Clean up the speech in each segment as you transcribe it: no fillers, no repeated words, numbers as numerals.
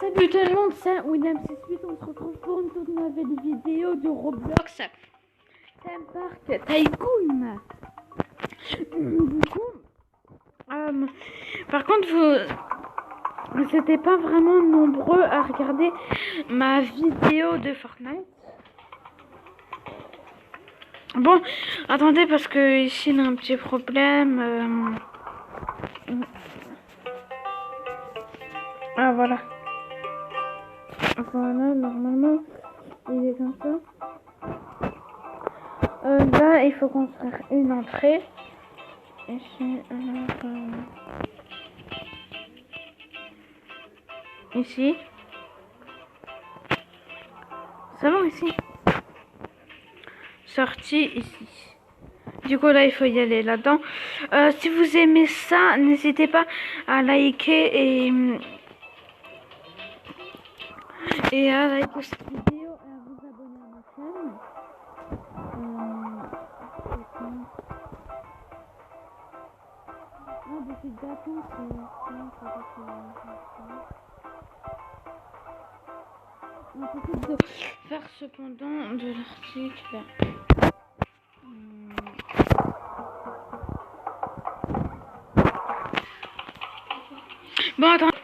Salut tout le monde, c'est William68, on se retrouve pour une toute nouvelle vidéo de Roblox. Theme Park Tycoon. Du coup, par contre, vous n'étiez pas vraiment nombreux à regarder ma vidéo de Fortnite. Bon, attendez parce que ici il y a un petit problème. Ah voilà. Voilà, normalement, il est comme ça. Là, il faut construire une entrée. Ici, alors, ici. C'est bon ici. Sortie ici. Du coup, là, il faut y aller là-dedans. Si vous aimez ça, n'hésitez pas à liker et à liker cette vidéo et à vous abonner à ma chaîne. Depuis d'attente, on peut de faire cependant de l'article. Bon, attends.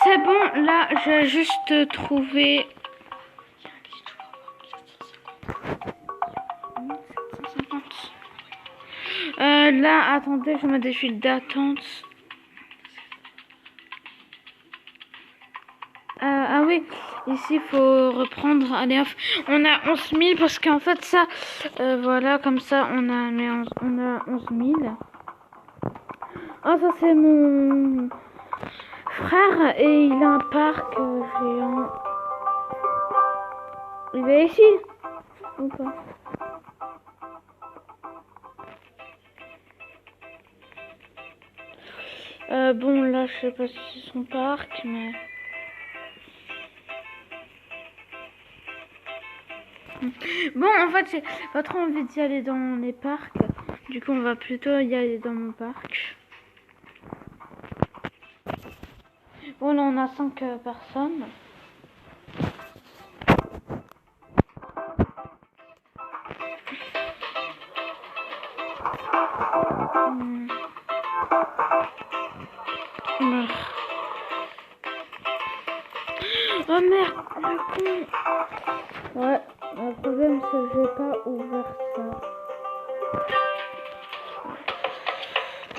C'est bon, là, j'ai juste trouvé. Là, attendez, je me défile d'attente. Ah oui, ici il faut reprendre. Allez, on a 11 000 parce qu'en fait, ça, voilà, comme ça, on a 11 000. Ah, ça, c'est mon frère et il a un parc géant. Il est ici ou pas? Bon, là, je sais pas si c'est son parc, mais... Bon, en fait, j'ai pas trop envie d'y aller dans les parcs. Du coup, on va plutôt y aller dans mon parc. Bon, là, on a 5 personnes. Oh merde, le con. Ouais, le problème c'est que j'ai pas ouvert ça.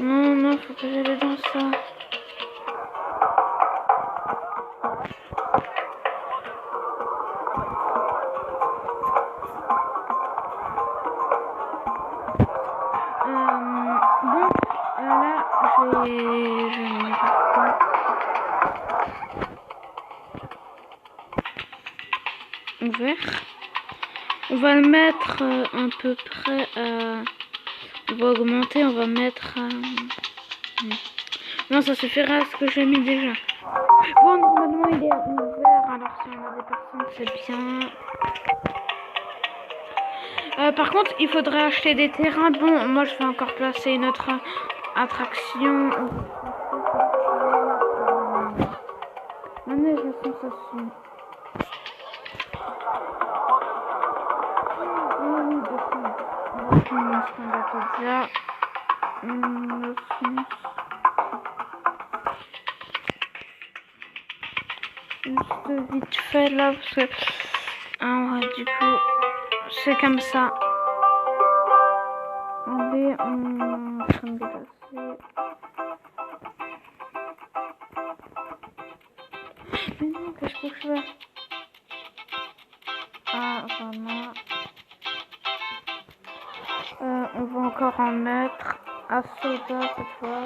Non, non, faut que j'aille dans ça. Bon, là, je vais pas. Ouvert. On va le mettre à peu près à... On va augmenter, on va mettre à... Non, ça suffira à ce que j'ai mis déjà. Bon, normalement, il est ouvert, alors si on a des personnes, c'est bien. Par contre, il faudrait acheter des terrains. Bon, moi, je vais encore placer une autre attraction. Manège la sensation. Pizza. Juste vite fait là parce que ouais, du coup c'est comme ça. Allez, on est en train de dépasser. Mais non, qu'est-ce que je fais? Ah voilà. On va encore en mettre à soda cette fois.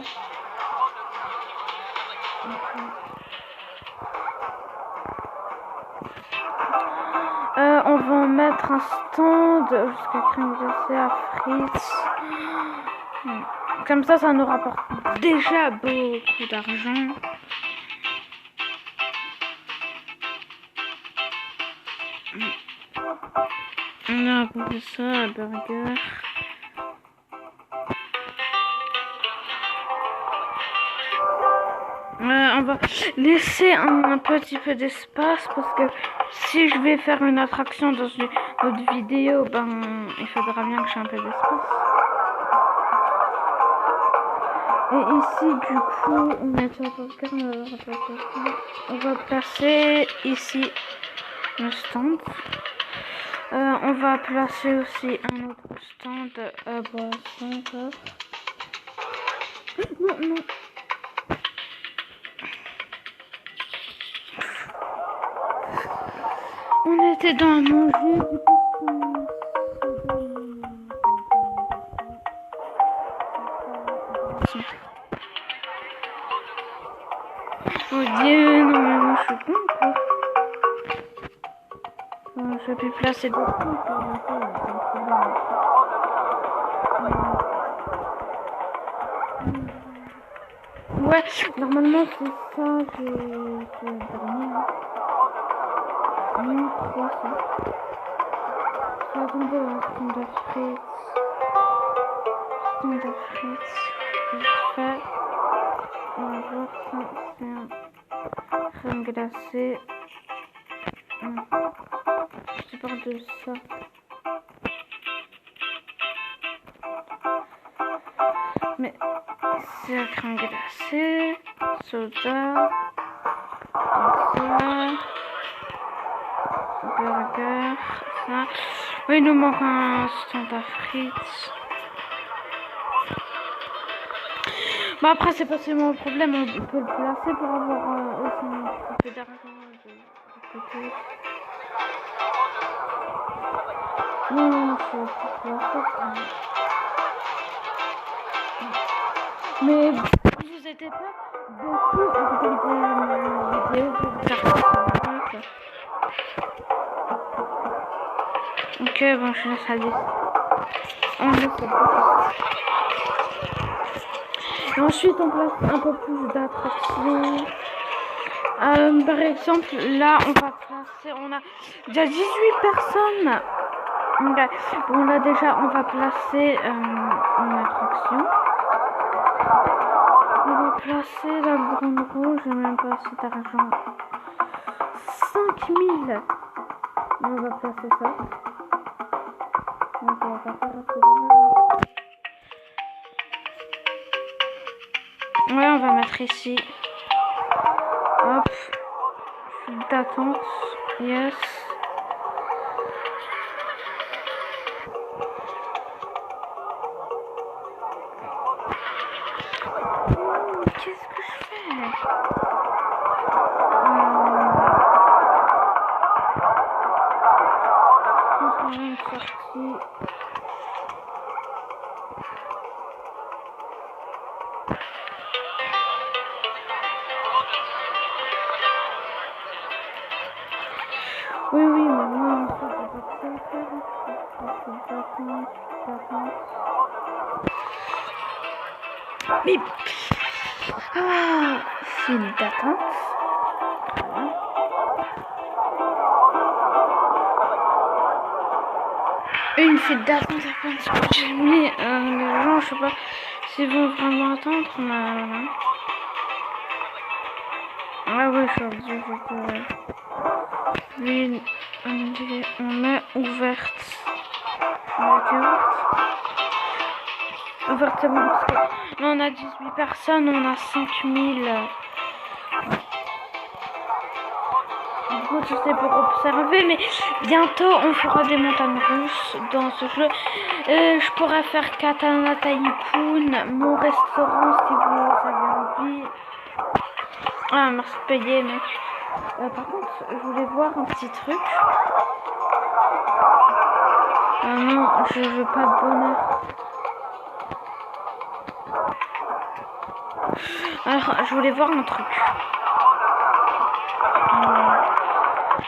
On va en mettre un stand jusqu'à crème glacée à frites. Comme ça nous rapporte déjà beaucoup d'argent. On a appelé ça un burger. On va laisser un petit peu d'espace parce que si je vais faire une attraction dans une autre vidéo, ben il faudra bien que j'ai un peu d'espace. Et ici, du coup, on va placer ici le stand. On va placer aussi un autre stand à boisson. Non, non. On était dans un manger, du coup, oh Dieu, non mais moi je suis con quoi. Je vais placer d'autres trucs. Ouais, normalement c'est ça, j'ai le dernier. Non, 300. Ça va tomber un stand de frites. Stand de frites. Vite fait. On va voir ça, c'est un crème glacée. Je parle de ça. Mais c'est la crème glacée, soda, ça, burger, ça. Oui, il nous manque un stand à frites. Bon, après, c'est pas seulement le problème, on peut le placer pour avoir aussi un peu d'argent de côté. Non, je vais placer. Mais vous n'êtes pas beaucoup à regarder la vidéo pour faire ça. Ok, bon, je laisse à 10. On laisse à 10. Et ensuite, on place un peu plus d'attractions. Par exemple, là, on va placer, on a déjà 18 personnes. Bon, là, déjà, on va placer une attraction. On va placer la grande rouge, j'ai même pas assez d'argent. 5000. On va placer ça. Donc, on va pas faire assez d'argent. Ouais, on va mettre ici. Hop. File d'attente. Yes. Qu'est-ce que je fais? Une sortie. Oui, mais moi, en fait, je vais pas faire. Bip. Ah, file d'attente. Voilà. Une file d'attente à plein de spots. J'ai mis les gens, je sais pas s'ils vont vraiment attendre, mais voilà. Ah oui, je dis, je peux. Ville, on est ouverte. On est ouverte, c'est bon parce que là on a 18 personnes, on a 5000. Du coup, c'est pour observer, mais bientôt on fera des montagnes russes dans ce jeu. Je pourrais faire Katana Tycoon, mon restaurant si vous avez envie. Ah, merci de payer, mec. Par contre, je voulais voir un petit truc. Ah non, je veux pas de bonheur. Alors, je voulais voir un truc.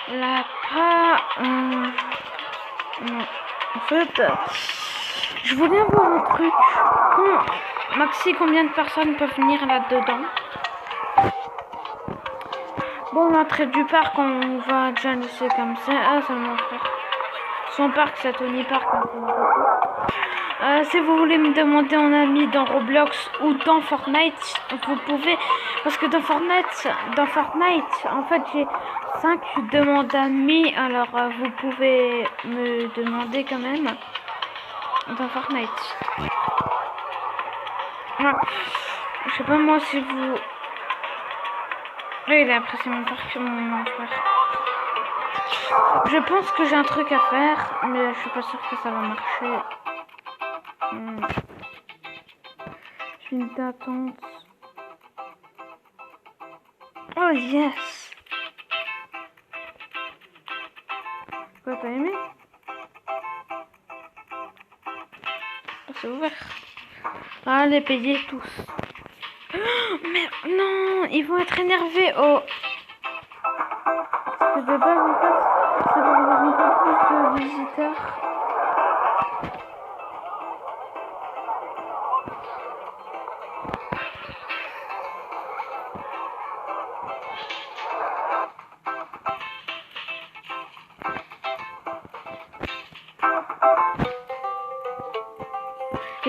Là-bas... non. En fait, je voulais voir un truc. Maxi, combien de personnes peuvent venir là-dedans? Bon, l'entrée du parc, on va déjà laisser comme ça. Ah, c'est mon frère. Son parc, c'est Tony Park. Si vous voulez me demander en ami dans Roblox ou dans Fortnite, vous pouvez. Parce que dans Fortnite, en fait, j'ai 5 demandes d'amis. Alors, vous pouvez me demander quand même dans Fortnite. Ouais. Je sais pas moi si vous... Oui, il a apprécié mon frère. Je pense que j'ai un truc à faire, mais je suis pas sûre que ça va marcher. Une d'attente. Oh yes! Quoi, t'as aimé? Oh, c'est ouvert. Allez, payez tous. Oh, mais non, ils vont être énervés. Oh! Parce que de base, en fait, c'est pour avoir un peu plus de visiteurs.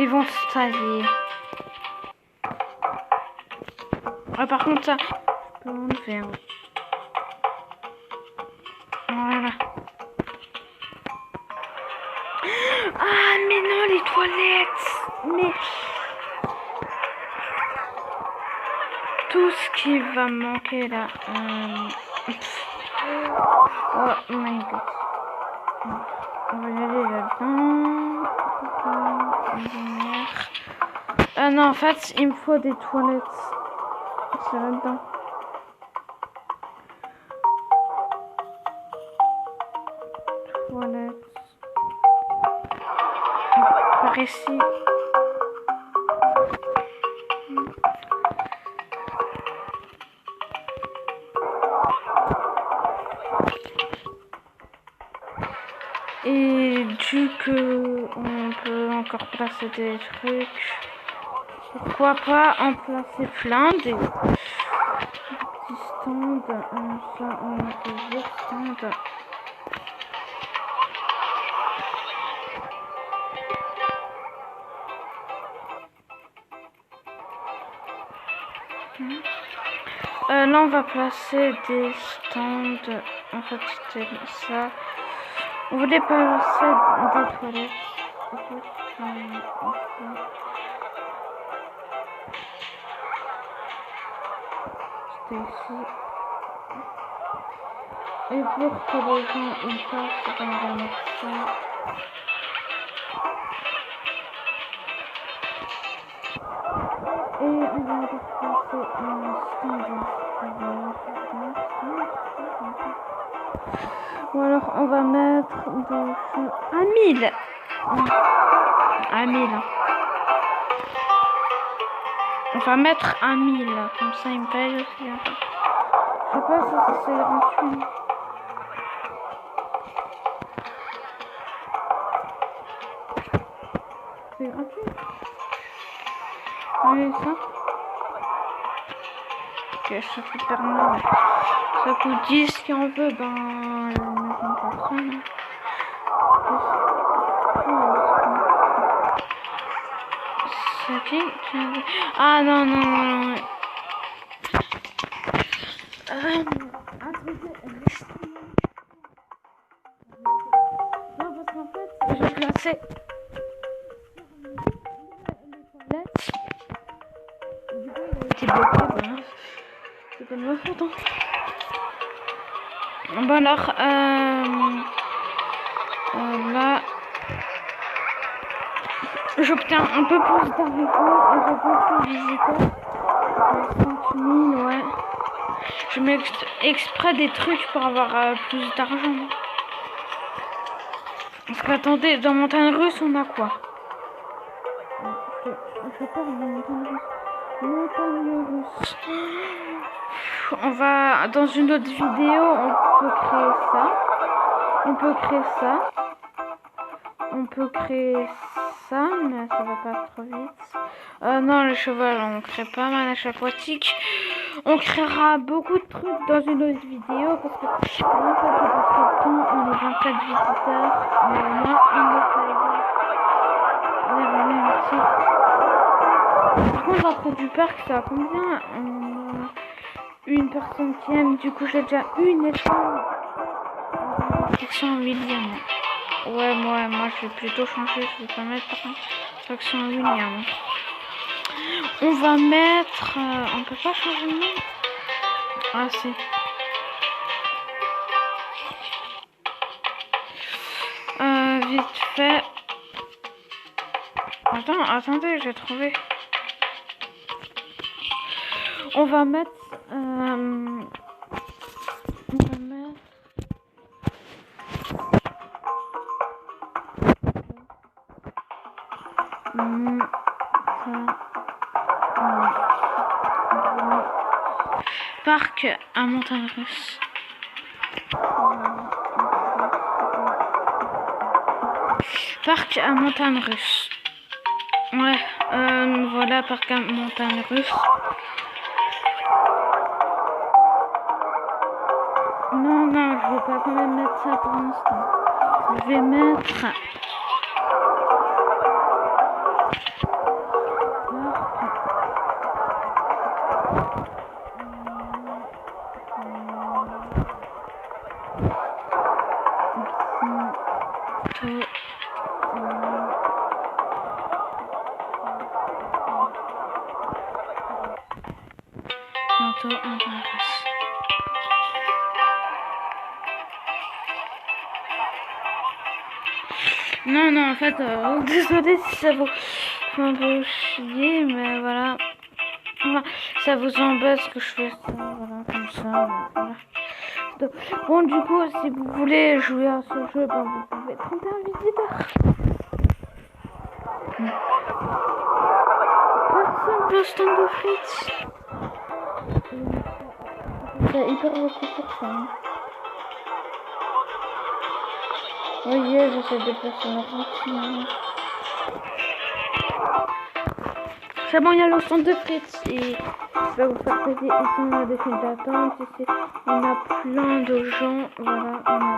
Ils vont se tailler. Ah, par contre, ça, je peux enlever. Hein. Voilà. Ah, mais non, les toilettes. Mais tout ce qui va manquer là. Oh my god. On va y aller là-dedans. Ah non, en fait, il me faut des toilettes. C'est là-dedans. Toilettes. Par ici. Et du que on peut encore placer des trucs, pourquoi pas en placer plein des petits stands, ça on a plusieurs stands. Là on va placer des stands, en fait c'était ça. On voulait placer des toilettes. C'était ici. Et pour que les gens ils passent, on va mettre ça. Et on va placer un stand. Ou alors on va mettre un 1000. Un 1000. On va mettre un 1000. Comme ça il me paye aussi. Je sais pas si c'est gratuit. C'est gratuit. Oui, ça. Ok, ça coûte permis. Ça coûte 10 si on veut. Ben, maison personne. C'est qui? Ah non, non, non, non. Non, parce qu'en fait, j'ai placé les toilettes. Du coup, il a été bloqué. Ben, c'est pas de ma faute. Hein. Bon, alors, là, j'obtiens un peu plus d'argent et j'ai plus de visiteurs. 50 000, ouais. Je mets exprès des trucs pour avoir plus d'argent. Parce qu'attendez, dans Montagne Russe, on a quoi? Je pars dans Montagne Russe. On va dans une autre vidéo, on peut créer ça. On peut créer ça. On peut créer ça, mais ça va pas trop vite. Non, le cheval, on crée pas manège aquatique. On créera beaucoup de trucs dans une autre vidéo parce que là, ça fait pas trop de temps. On est 27 visiteurs. Mais moi, on est pas. On est venu ici. contre, l'entrée du parc, ça a combien? Une personne qui aime, du coup, j'ai déjà une étoile. 8 diamants. Ouais, moi, je vais plutôt changer. Je vais pas mettre, par contre, 8 diamants. On va mettre... on peut pas changer de nom? Ah, si. Vite fait. Attendez, j'ai trouvé. On va mettre... Parc à Montagne Russe. Parc à Montagne Russe. Ouais, voilà, parc à Montagne Russe. Non, je vais pas quand même mettre ça pour l'instant. Je vais mettre... Non, en fait, désolé si ça vous fait un peu chier, mais voilà. Ça vous embête que je fais ça, voilà, comme ça. Voilà. Donc, bon, du coup, si vous voulez jouer à ce jeu, ben, vous pouvez 31 visiteurs. Personne veut stand de frites. C'est hyper beaucoup pour ça. Hein. Voyez, j'essaie de passer la routine. C'est bon, il y a le stand de frites et je vais vous faire plaisir. Ici, on a des files d'attente. Ici, on a plein de gens. Voilà, on a